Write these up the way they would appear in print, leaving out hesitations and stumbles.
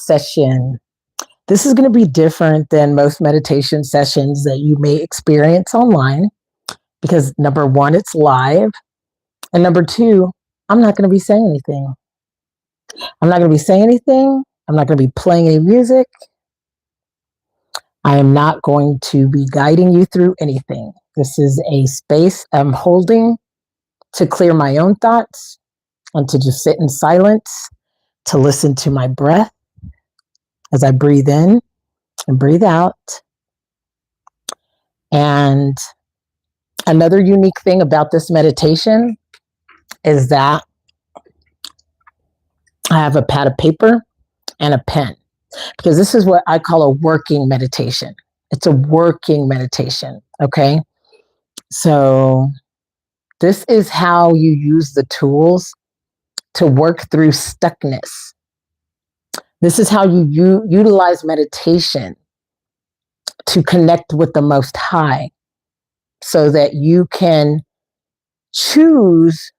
session. This is going to be different than most meditation sessions that you may experience online because number one, it's live. And number two, I'm not going to be saying anything. I'm not going to be saying anything. I'm not going to be playing any music. I am not going to be guiding you through anything. This is a space I'm holding to clear my own thoughts and to just sit in silence, to listen to my breath as I breathe in and breathe out. And another unique thing about this meditation is that I have a pad of paper and a pen, because this is what I call a working meditation. It's a working meditation, okay? So this is how you use the tools to work through stuckness. This is how you utilize meditation to connect with the Most High so that you can choose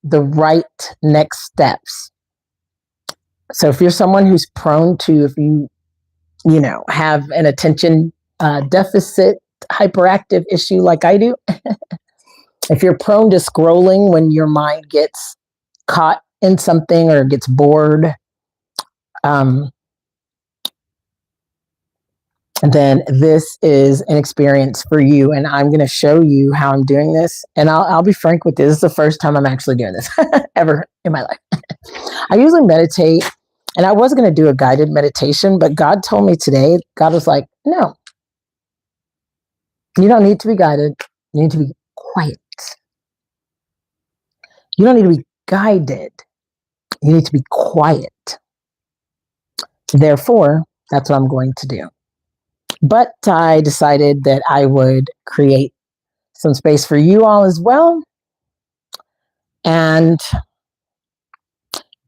the right next steps. So if you're someone who's prone to, if you have an attention deficit hyperactive issue like I do, if you're prone to scrolling when your mind gets caught in something or gets bored, then this is an experience for you. And I'm going to show you how I'm doing this. And I'll be frank with you. This is the first time I'm actually doing this ever in my life. I usually meditate, and I was going to do a guided meditation, but God told me today, God was like, no, you don't need to be guided. You need to be quiet. You don't need to be guided. You need to be quiet. Therefore, that's what I'm going to do. But I decided that I would create some space for you all as well and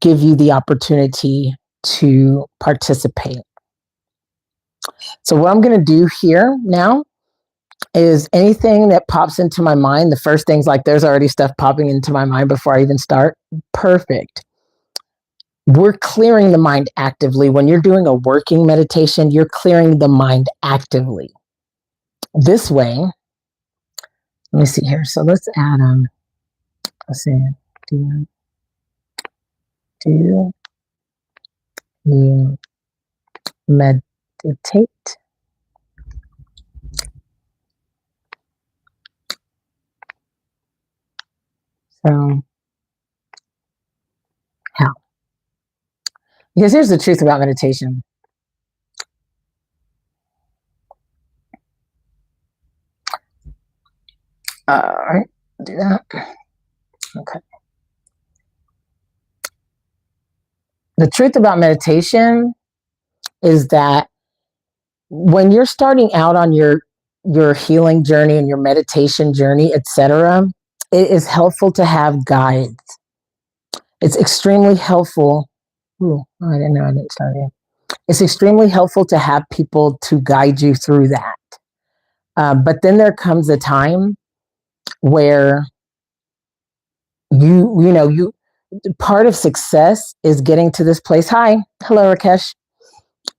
give you the opportunity to participate. So what I'm going to do here now is anything that pops into my mind, the first things, like there's already stuff popping into my mind before I even start. Perfect. We're clearing the mind actively. When you're doing a working meditation, you're clearing the mind actively. This way, let me see here. So let's add let's see. Do you meditate? So how? Because here's the truth about meditation. All right, do that. Okay. The truth about meditation is that when you're starting out on your healing journey and your meditation journey, etc., it is helpful to have guides. It's extremely helpful. Ooh, I didn't know I didn't start here. It's extremely helpful to have people to guide you through that. But then there comes a time where you part of success is getting to this place. Hi, hello, Rakesh.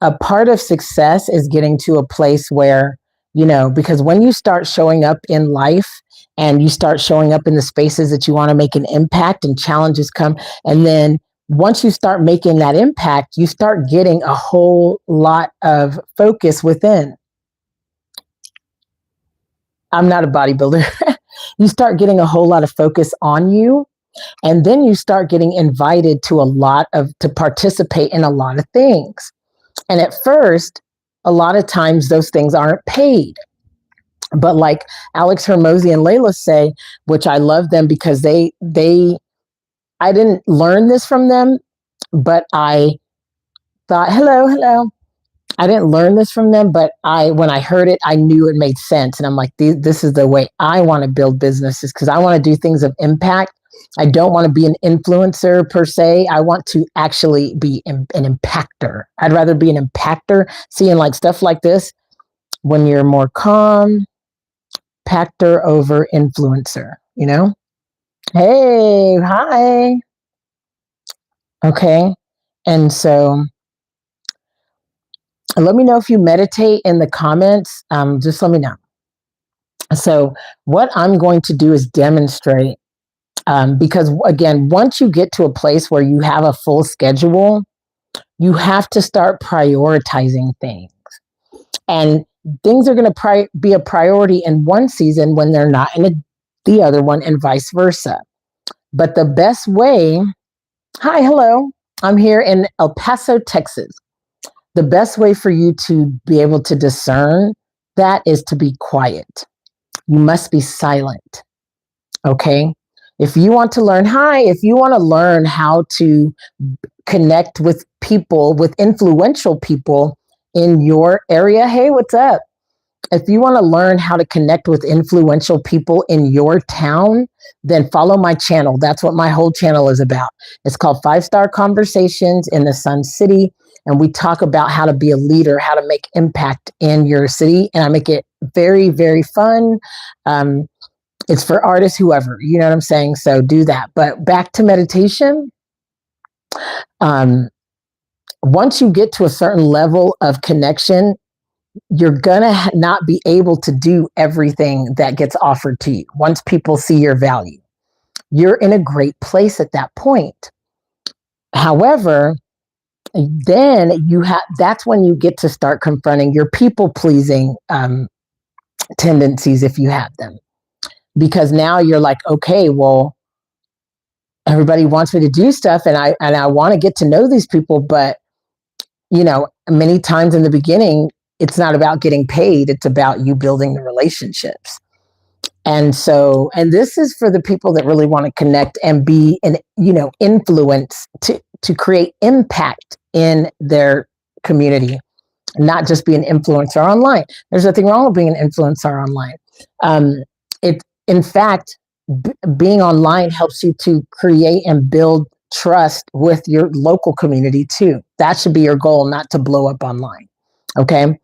A part of success is getting to a place where, because when you start showing up in life and you start showing up in the spaces that you want to make an impact and challenges come, and then once you start making that impact, you start getting a whole lot of focus within. I'm not a bodybuilder. You start getting a whole lot of focus on you. And then you start getting invited to participate in a lot of things. And at first, a lot of times those things aren't paid. But like Alex Hormozi and Layla say, which I love them because I didn't learn this from them, but I thought, hello. I didn't learn this from them, but when I heard it, I knew it made sense. And I'm like, this is the way I want to build businesses, because I want to do things of impact. I don't want to be an influencer per se. I want to actually be an impactor. I'd rather be an impactor, seeing like stuff like this. When you're more calm, impactor over influencer, Hey, hi. Okay. And so let me know if you meditate in the comments. Just let me know. So what I'm going to do is demonstrate, because again, once you get to a place where you have a full schedule, you have to start prioritizing things. And things are going to be a priority in one season when they're not in the other one, and vice versa. But the best way, hi, hello, I'm here in El Paso, Texas. The best way for you to be able to discern that is to be quiet. You must be silent. Okay. If you want to learn, if you want to learn how to connect with people, with influential people in your area, hey, what's up? If you want to learn how to connect with influential people in your town, then follow my channel. That's what my whole channel is about. It's called 5-Star Conversations in the Sun City. And we talk about how to be a leader, how to make impact in your city. And I make it very, very fun. It's for artists, whoever, you know what I'm saying? So do that. But back to meditation. Once you get to a certain level of connection, you're going to not be able to do everything that gets offered to you. Once people see your value, you're in a great place at that point. However, then that's when you get to start confronting your people pleasing tendencies, if you have them, because now you're like, okay, well, everybody wants me to do stuff, and I want to get to know these people, but many times in the beginning, it's not about getting paid. It's about you building the relationships. And this is for the people that really want to connect and be an, influence to create impact in their community, not just be an influencer online. There's nothing wrong with being an influencer online. In fact, being online helps you to create and build trust with your local community too. That should be your goal, not to blow up online. Okay.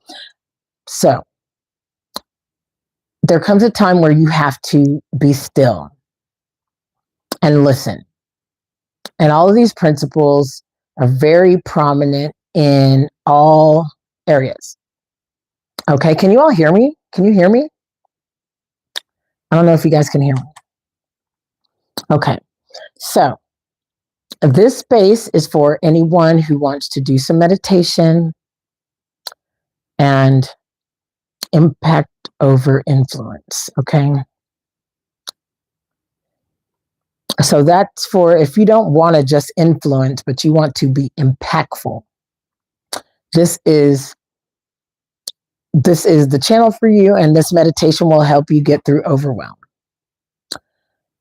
So there comes a time where you have to be still and listen. And all of these principles are very prominent in all areas. Okay. Can you all hear me? Can you hear me? I don't know if you guys can hear me. Okay. So this space is for anyone who wants to do some meditation and impact over influence. Okay. So that's for if you don't want to just influence, but you want to be impactful. This is the channel for you, and this meditation will help you get through overwhelm.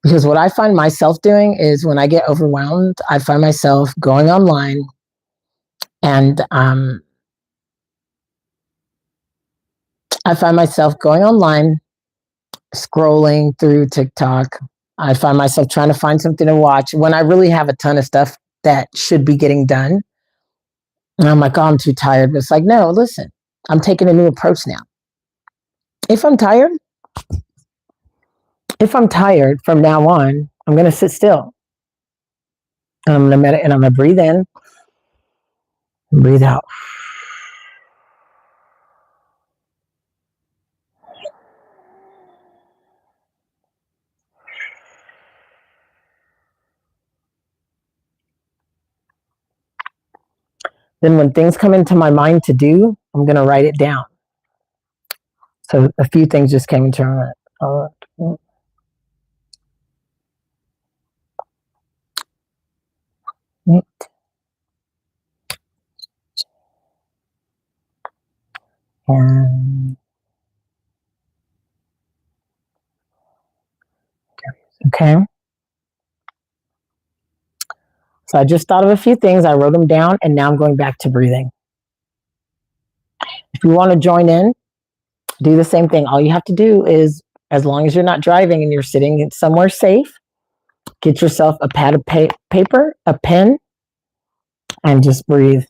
Because what I find myself doing is when I get overwhelmed, I find myself going online and scrolling through TikTok. I find myself trying to find something to watch when I really have a ton of stuff that should be getting done. And I'm like, oh, I'm too tired. But it's like, no, listen, I'm taking a new approach now. If I'm tired from now on, I'm going to sit still. And I'm going to meditate, and I'm going to breathe in and breathe out. Then when things come into my mind to do, I'm going to write it down. So a few things just came into my mind. Okay. So I just thought of a few things. I wrote them down, and now I'm going back to breathing. If you want to join in, do the same thing. All you have to do is, as long as you're not driving and you're sitting somewhere safe, get yourself a pad of paper, a pen, and just breathe.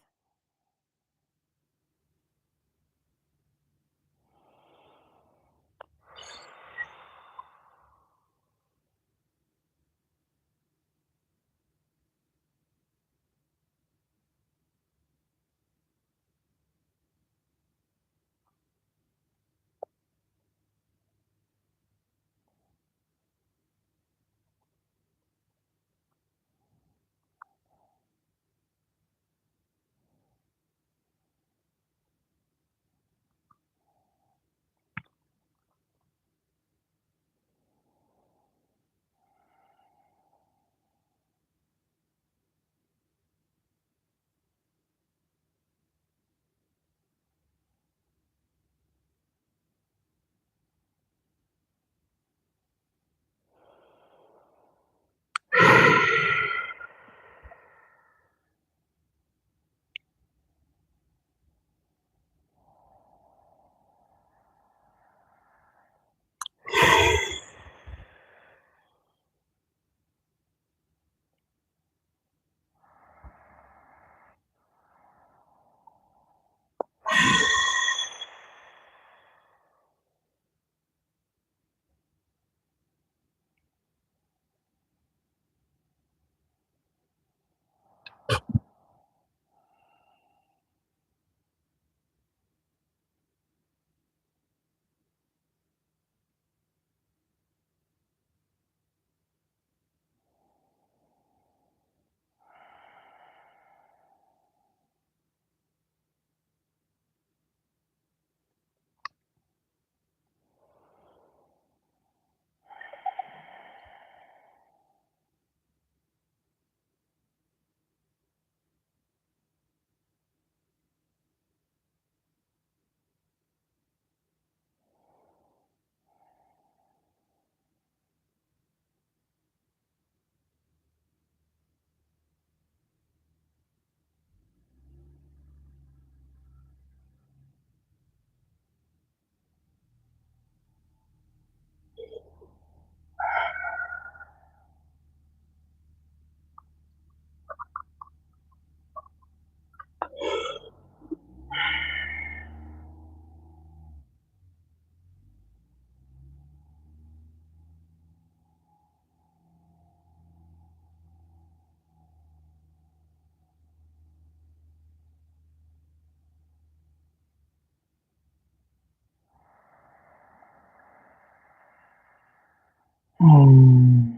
Mm.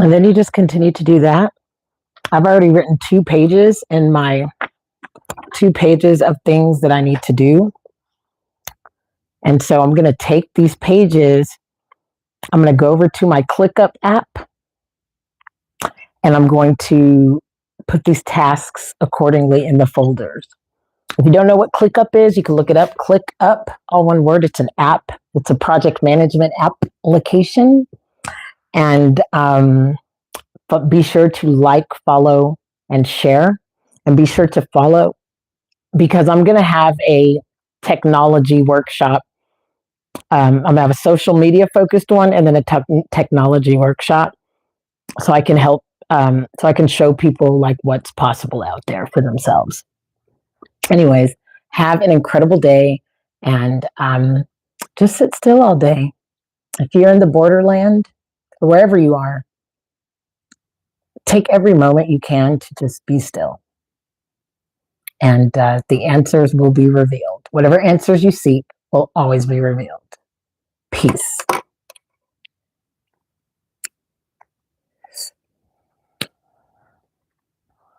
And then you just continue to do that. I've already written 2 pages in my 2 pages of things that I need to do. And so I'm going to take these pages, I'm going to go over to my ClickUp app, and I'm going to put these tasks accordingly in the folders. If you don't know what ClickUp is, you can look it up. ClickUp, all one word, it's an app. It's a project management application. And but be sure to like, follow, and share. And be sure to follow, because I'm going to have a technology workshop. I'm going to have a social media focused one and then a technology workshop. so I can help, so I can show people like what's possible out there for themselves. Anyways, have an incredible day, and just sit still all day. If you're in the borderland or wherever you are, take every moment you can to just be still. And the answers will be revealed. Whatever answers you seek will always be revealed. Peace.